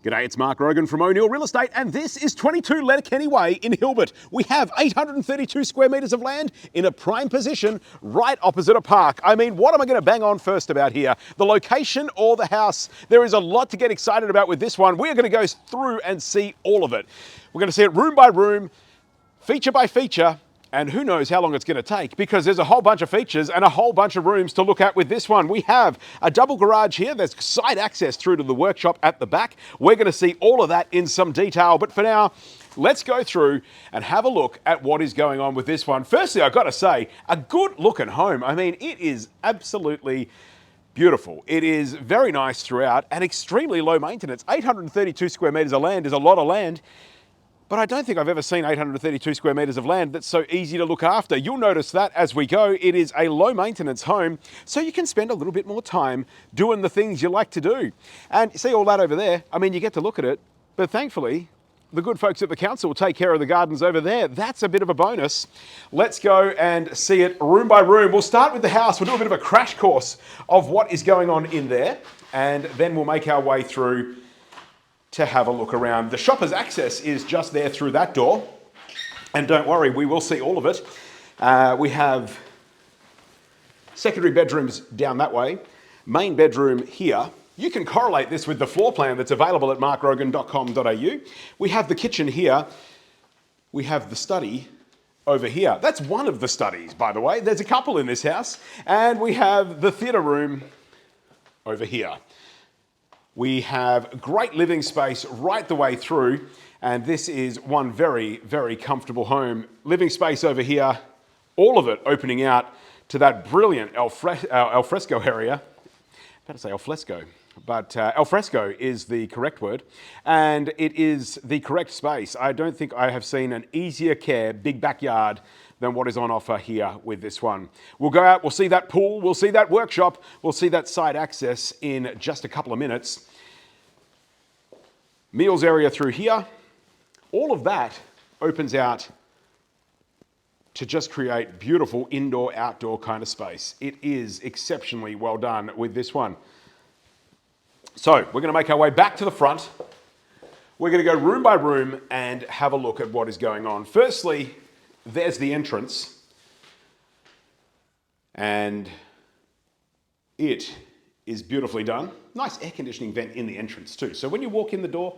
G'day, it's Mark Rogan from O'Neill Real Estate, and this is 22 Letterkenny Way in Hilbert. We have 832 square metres of land in a prime position right opposite a park. I mean, what am I going to bang on first about here? The location or the house? There is a lot to get excited about with this one. We're going to go through and see all of it. We're going to see it room by room, feature by feature, and who knows how long it's going to take, because there's a whole bunch of features and a whole bunch of rooms to look at with this one. We have a double garage here. There's side access through to the workshop at the back. We're going to see all of that in some detail. But for now, let's go through and have a look at what is going on with this one. Firstly, I've got to say, a good looking home. I mean, it is absolutely beautiful. It is very nice throughout and extremely low maintenance. 832 square metres of land is a lot of land. But I don't think I've ever seen 832 square metres of land that's so easy to look after. You'll notice that as we go. It is a low maintenance home, so you can spend a little bit more time doing the things you like to do. And see all that over there? I mean, you get to look at it, but thankfully, the good folks at the council will take care of the gardens over there. That's a bit of a bonus. Let's go and see it room by room. We'll start with the house. We'll do a bit of a crash course of what is going on in there, and then we'll make our way through to have a look around. The shopper's access is just there through that door. And don't worry, we will see all of it. We have secondary bedrooms down that way, main bedroom here. You can correlate this with the floor plan that's available at markrogan.com.au. We have the kitchen here. We have the study over here. That's one of the studies, by the way. There's a couple in this house. And we have the theatre room over here. We have great living space right the way through, and this is one very, very comfortable home. Living space over here, all of it opening out to that brilliant alfresco area. I'm about to say alfresco, but alfresco is the correct word, and it is the correct space. I don't think I have seen an easier care, big backyard than what is on offer here with this one. We'll go out, we'll see that pool, we'll see that workshop, we'll see that side access in just a couple of minutes. Meals area through here. All of that opens out to just create beautiful indoor-outdoor kind of space. It is exceptionally well done with this one. So we're going to make our way back to the front. We're going to go room by room and have a look at what is going on. Firstly, there's the entrance, and it is beautifully done. Nice air conditioning vent in the entrance too. So when you walk in the door,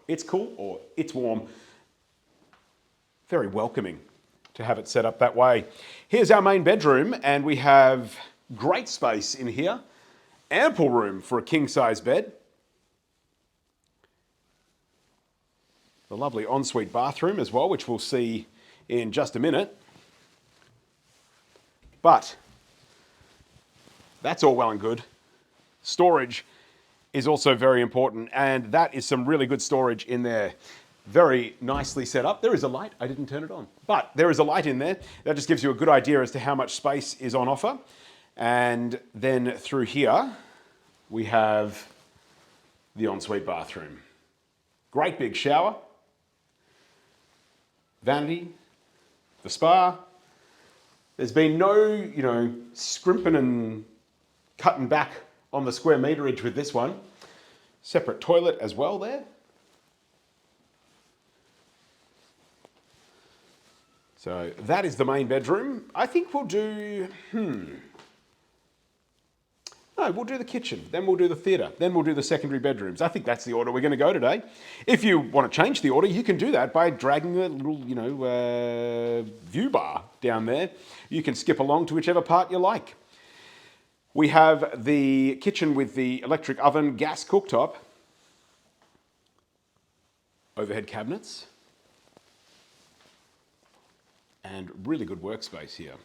it's cool or it's warm. Very welcoming to have it set up that way. Here's our main bedroom, and we have great space in here. Ample room for a king-size bed. The lovely ensuite bathroom as well, which we'll see in just a minute. But that's all well and good. Storage is also very important, and that is some really good storage in there. Very nicely set up. There is a light. I didn't turn it on, but there is a light in there. That just gives you a good idea as to how much space is on offer. And then through here, we have the ensuite bathroom. Great big shower. Vanity. The spa. There's been no, scrimping and cutting back on the square meterage with this one. Separate toilet as well there. So that is the main bedroom. I think we'll do, no, we'll do the kitchen, then we'll do the theatre, then we'll do the secondary bedrooms. I think that's the order we're going to go today. If you want to change the order, you can do that by dragging the little, view bar down there. You can skip along to whichever part you like. We have the kitchen with the electric oven, gas cooktop, overhead cabinets, and really good workspace here.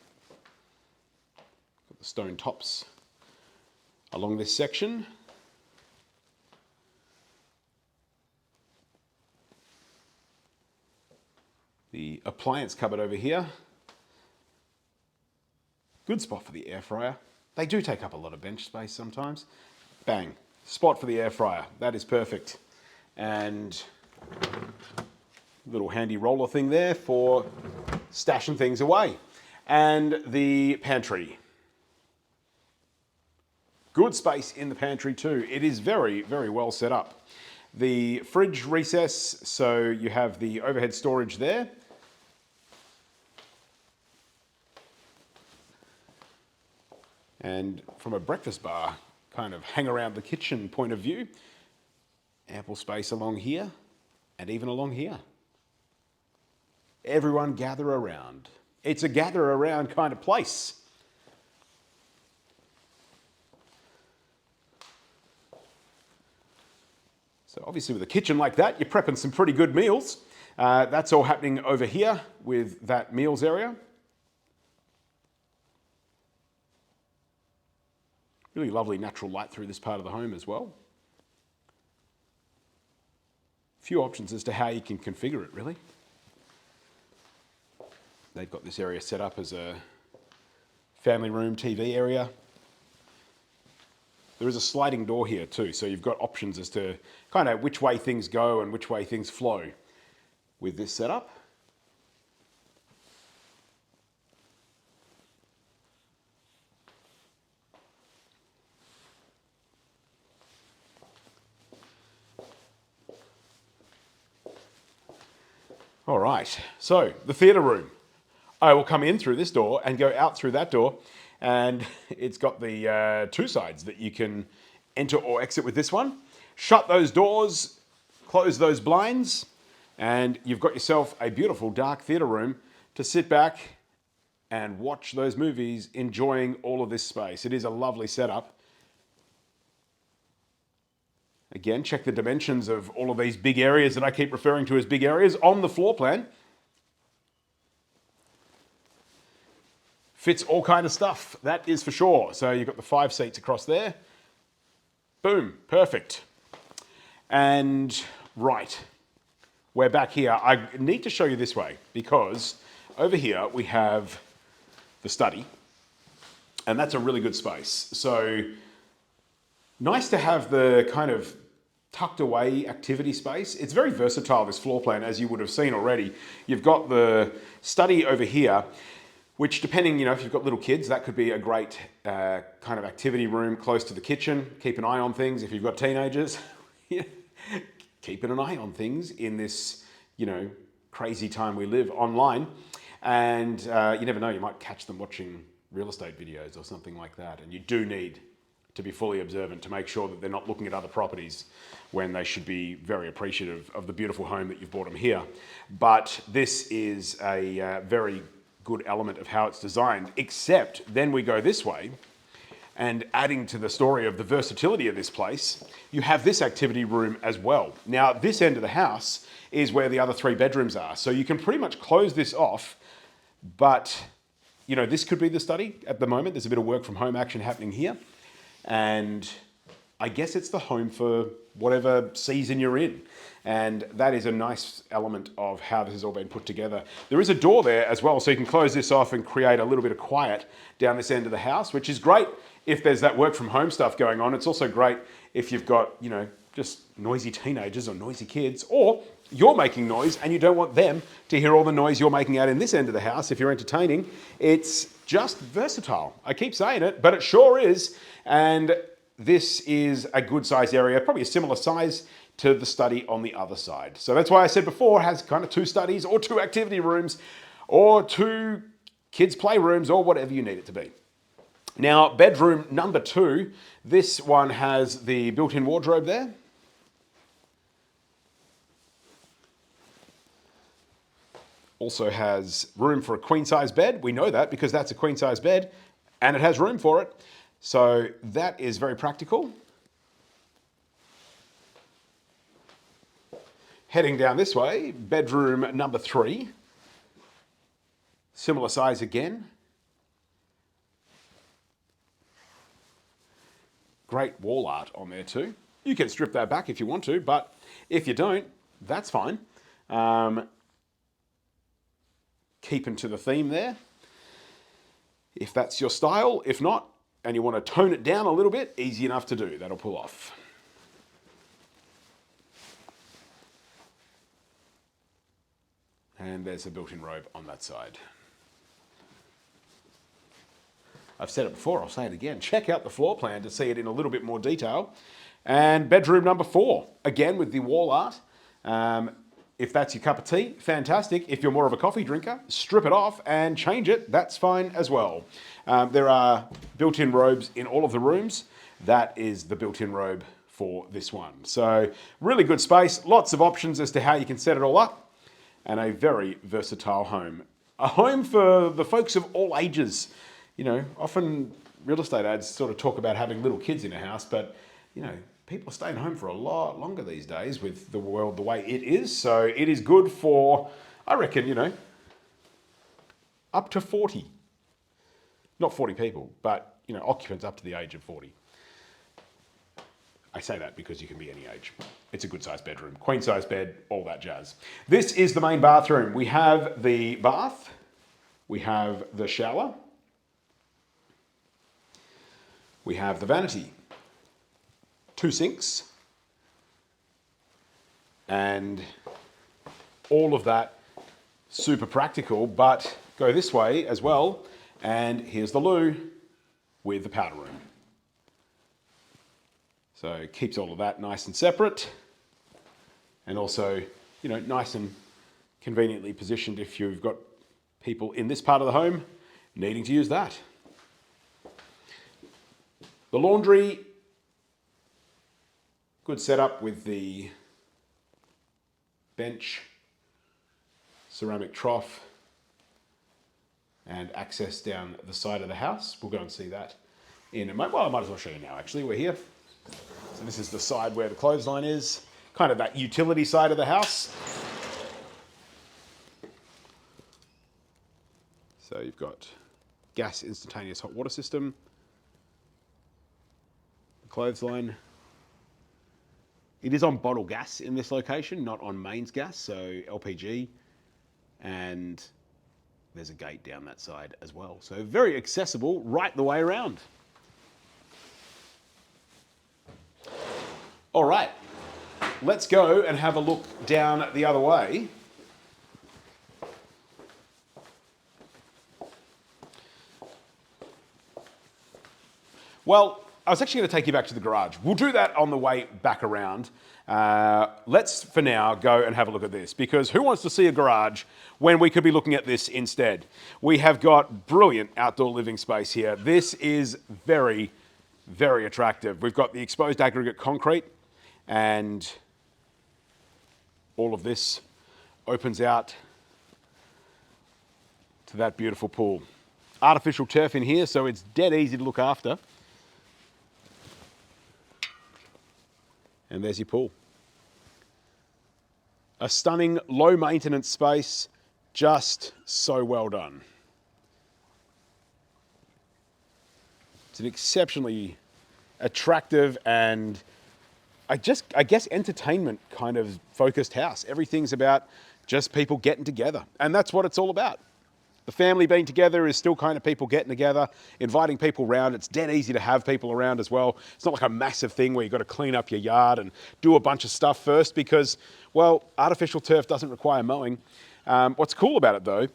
Got the stone tops along this section. The appliance cupboard over here. Good spot for the air fryer. They do take up a lot of bench space sometimes. Bang, spot for the air fryer. That is perfect. And little handy roller thing there for stashing things away. And the pantry. Good space in the pantry too. It is very, very well set up. the fridge recess, so you have the overhead storage there. And from a breakfast bar, kind of hang around the kitchen point of view, ample space along here and even along here. Everyone gather around. It's a gather around kind of place. So obviously with a kitchen like that, you're prepping some pretty good meals. That's all happening over here with that meals area. Really lovely natural light through this part of the home as well. A few options as to how you can configure it, really. They've got this area set up as a family room, TV area. There is a sliding door here too, so you've got options as to kind of which way things go and which way things flow with this setup. All right, so the theatre room. I will come in through this door and go out through that door, and it's got the two sides that you can enter or exit with this one. Shut those doors, close those blinds, and you've got yourself a beautiful dark theatre room to sit back and watch those movies, enjoying all of this space. It is a lovely setup. Again, check the dimensions of all of these big areas that I keep referring to as big areas on the floor plan. Fits all kind of stuff, that is for sure. So you've got the 5 seats across there. Boom, perfect. And right, we're back here. I need to show you this way because over here we have the study, and that's a really good space. So nice to have the kind of tucked away activity space. It's very versatile, this floor plan, as you would have seen already. You've got the study over here, which depending, if you've got little kids, that could be a great kind of activity room close to the kitchen. Keep an eye on things. If you've got teenagers, keeping an eye on things in this, crazy time we live online. And you never know, you might catch them watching real estate videos or something like that. And you do need to be fully observant to make sure that they're not looking at other properties when they should be very appreciative of the beautiful home that you've bought them here. But this is a very good element of how it's designed, except then we go this way, and adding to the story of the versatility of this place, you have this activity room as well. Now, this end of the house is where the other 3 bedrooms are. So you can pretty much close this off, but this could be the study at the moment. There's a bit of work from home action happening here. And I guess it's the home for whatever season you're in. And that is a nice element of how this has all been put together. There is a door there as well, so you can close this off and create a little bit of quiet down this end of the house, which is great if there's that work from home stuff going on. It's also great if you've got, just noisy teenagers or noisy kids, or you're making noise and you don't want them to hear all the noise you're making out in this end of the house if you're entertaining. It's just versatile. I keep saying it, but it sure is. And this is a good size area, probably a similar size to the study on the other side. So that's why I said before, it has kind of 2 studies or 2 activity rooms or 2 kids' playrooms or whatever you need it to be. Now, bedroom number 2, this one has the built-in wardrobe there. Also has room for a queen-size bed. We know that because that's a queen-size bed and it has room for it. So that is very practical. Heading down this way, bedroom number 3. Similar size again. Great wall art on there too. You can strip that back if you want to, but if you don't, that's fine. Keeping to the theme there, if that's your style. If not, and you want to tone it down a little bit, easy enough to do. That'll pull off. And there's a built-in robe on that side. I've said it before, I'll say it again. Check out the floor plan to see it in a little bit more detail. And bedroom number 4, again with the wall art. If that's your cup of tea, fantastic. If you're more of a coffee drinker, strip it off and change it. That's fine as well. There are built-in robes in all of the rooms. That is the built-in robe for this one. So really good space, lots of options as to how you can set it all up, and a very versatile home. A home for the folks of all ages. You know, often real estate ads sort of talk about having little kids in a house, but you know, people are staying home for a lot longer these days with the world the way it is. So it is good for, I reckon, you know, up to 40. Not 40 people, but, you know, occupants up to the age of 40. I say that because you can be any age. It's a good sized bedroom. Queen size bed, all that jazz. This is the main bathroom. We have the bath. We have the shower. We have the vanity. 2 sinks. And all of that super practical, but go this way as well. And here's the loo with the powder room. So it keeps all of that nice and separate, and also, you know, nice and conveniently positioned if you've got people in this part of the home needing to use that. The laundry, good setup with the bench, ceramic trough, and access down the side of the house. We'll go and see that in a moment. Well, I might as well show you now, actually. We're here. So this is the side where the clothesline is, kind of that utility side of the house. So you've got gas instantaneous hot water system, the clothesline. It is on bottle gas in this location, not on mains gas, so LPG. And there's a gate down that side as well. So very accessible right the way around. All right, let's go and have a look down the other way. Well, I was actually going to take you back to the garage. We'll do that on the way back around. Let's, for now, go and have a look at this, because who wants to see a garage when we could be looking at this instead? We have got brilliant outdoor living space here. This is very, very attractive. We've got the exposed aggregate concrete, and all of this opens out to that beautiful pool. Artificial turf in here, so it's dead easy to look after. And there's your pool. A stunning, low maintenance space, just so well done. It's an exceptionally attractive and I guess entertainment kind of focused house. Everything's about just people getting together. And that's what it's all about. The family being together is still kind of people getting together, inviting people around. It's dead easy to have people around as well. It's not like a massive thing where you've got to clean up your yard and do a bunch of stuff first because, well, artificial turf doesn't require mowing. What's cool about it though,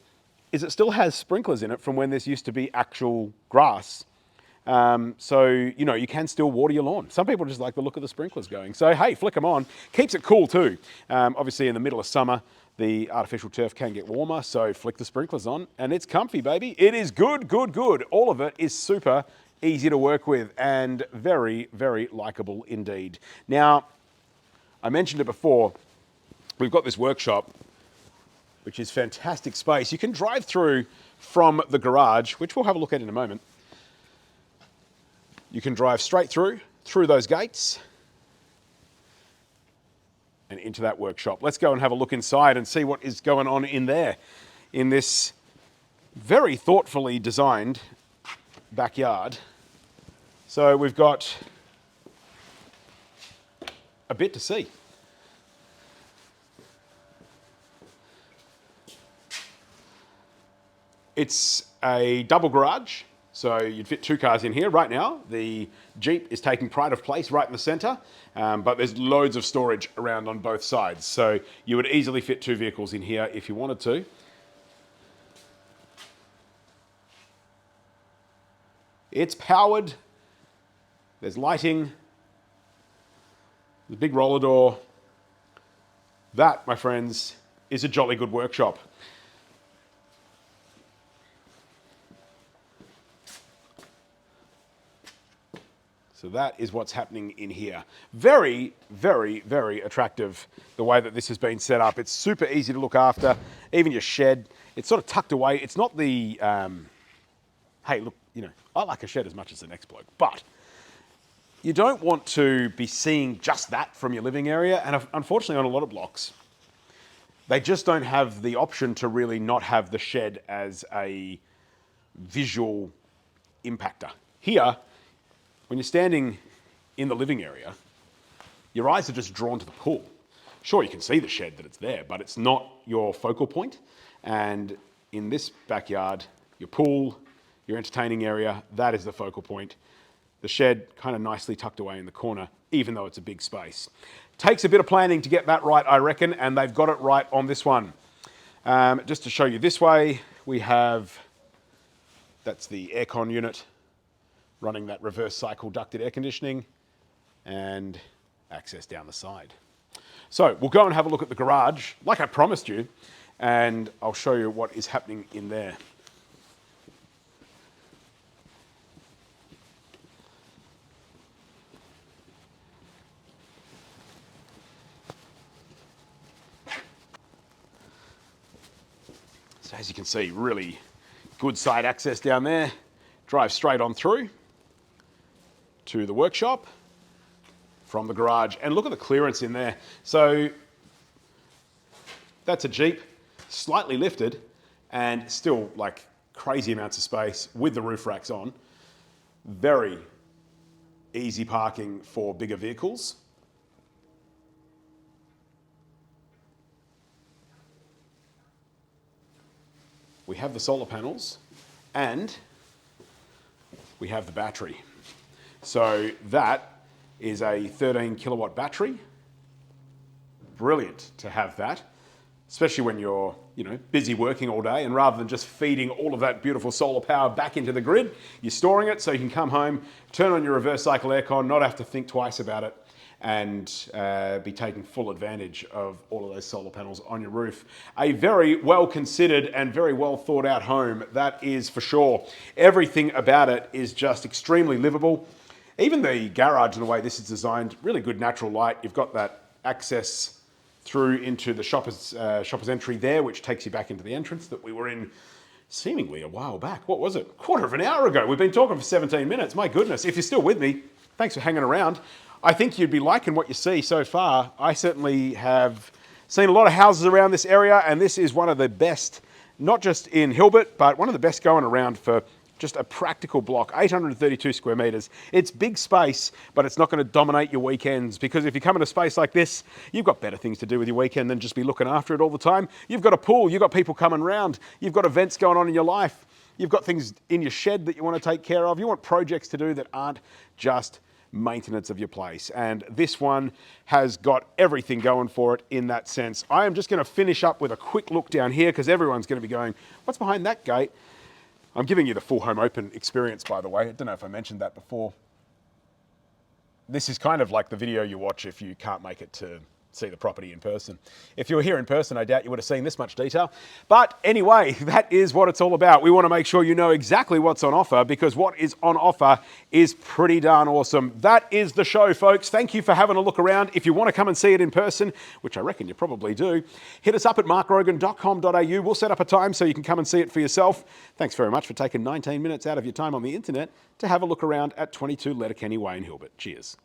is it still has sprinklers in it from when this used to be actual grass. So, you know, you can still water your lawn. Some people just like the look of the sprinklers going. So, hey, flick them on. Keeps it cool too. Obviously in the middle of summer, the artificial turf can get warmer, so flick the sprinklers on and it's comfy, baby. It is good, good, good. All of it is super easy to work with and very, very likable indeed. Now, I mentioned it before, we've got this workshop, which is fantastic space. You can drive through from the garage, which we'll have a look at in a moment. You can drive straight through those gates and into that workshop. Let's go and have a look inside and see what is going on in there, in this very thoughtfully designed backyard. So we've got a bit to see. It's a double garage. So you'd fit 2 cars in here. Right now, the Jeep is taking pride of place right in the center, but there's loads of storage around on both sides. So you would easily fit 2 vehicles in here if you wanted to. It's powered. There's lighting. The big roller door. That, my friends, is a jolly good workshop. So that is what's happening in here. Very, very, very attractive, the way that this has been set up. It's super easy to look after. Even your shed, it's sort of tucked away. It's not the, hey, look, you know, I like a shed as much as the next bloke, but you don't want to be seeing just that from your living area. And unfortunately, on a lot of blocks, they just don't have the option to really not have the shed as a visual impactor. Here, when you're standing in the living area, your eyes are just drawn to the pool. Sure, you can see the shed that it's there, but it's not your focal point. And in this backyard, your pool, your entertaining area, that is the focal point. The shed kind of nicely tucked away in the corner, even though it's a big space. Takes a bit of planning to get that right, I reckon, and they've got it right on this one. Just to show you this way, we have, that's the aircon unit, running that reverse cycle ducted air conditioning, and access down the side. So we'll go and have a look at the garage, like I promised you, and I'll show you what is happening in there. So as you can see, really good side access down there. Drive straight on through to the workshop from the garage, and look at the clearance in there. So that's a Jeep, slightly lifted, and still like crazy amounts of space with the roof racks on. Very easy parking for bigger vehicles. We have the solar panels and we have the battery. So that is a 13 kilowatt battery. Brilliant to have that, especially when you're, you know, busy working all day, and rather than just feeding all of that beautiful solar power back into the grid, you're storing it so you can come home, turn on your reverse cycle aircon, not have to think twice about it, and be taking full advantage of all of those solar panels on your roof. A very well considered and very well thought out home, that is for sure. Everything about it is just extremely livable. Even the garage and the way this is designed, really good natural light. You've got that access through into the shopper's entry there, which takes you back into the entrance that we were in seemingly a while back. What was it? Quarter of an hour ago. We've been talking for 17 minutes. My goodness. If you're still with me, thanks for hanging around. I think you'd be liking what you see so far. I certainly have seen a lot of houses around this area, and this is one of the best, not just in Hilbert, but one of the best going around for just a practical block, 832 square metres. It's big space, but it's not going to dominate your weekends, because if you come in a space like this, you've got better things to do with your weekend than just be looking after it all the time. You've got a pool, you've got people coming round, you've got events going on in your life, you've got things in your shed that you want to take care of, you want projects to do that aren't just maintenance of your place. And this one has got everything going for it in that sense. I am just going to finish up with a quick look down here, because everyone's going to be going, what's behind that gate? I'm giving you the full home open experience, by the way. I don't know if I mentioned that before. This is kind of like the video you watch if you can't make it to see the property in person. If you were here in person, I doubt you would have seen this much detail. But anyway, that is what it's all about. We want to make sure you know exactly what's on offer, because what is on offer is pretty darn awesome. That is the show, folks. Thank you for having a look around. If you want to come and see it in person, which I reckon you probably do, hit us up at markrogan.com.au. We'll set up a time so you can come and see it for yourself. Thanks very much for taking 19 minutes out of your time on the internet to have a look around at 22 Letterkenny Way in Hilbert. Cheers.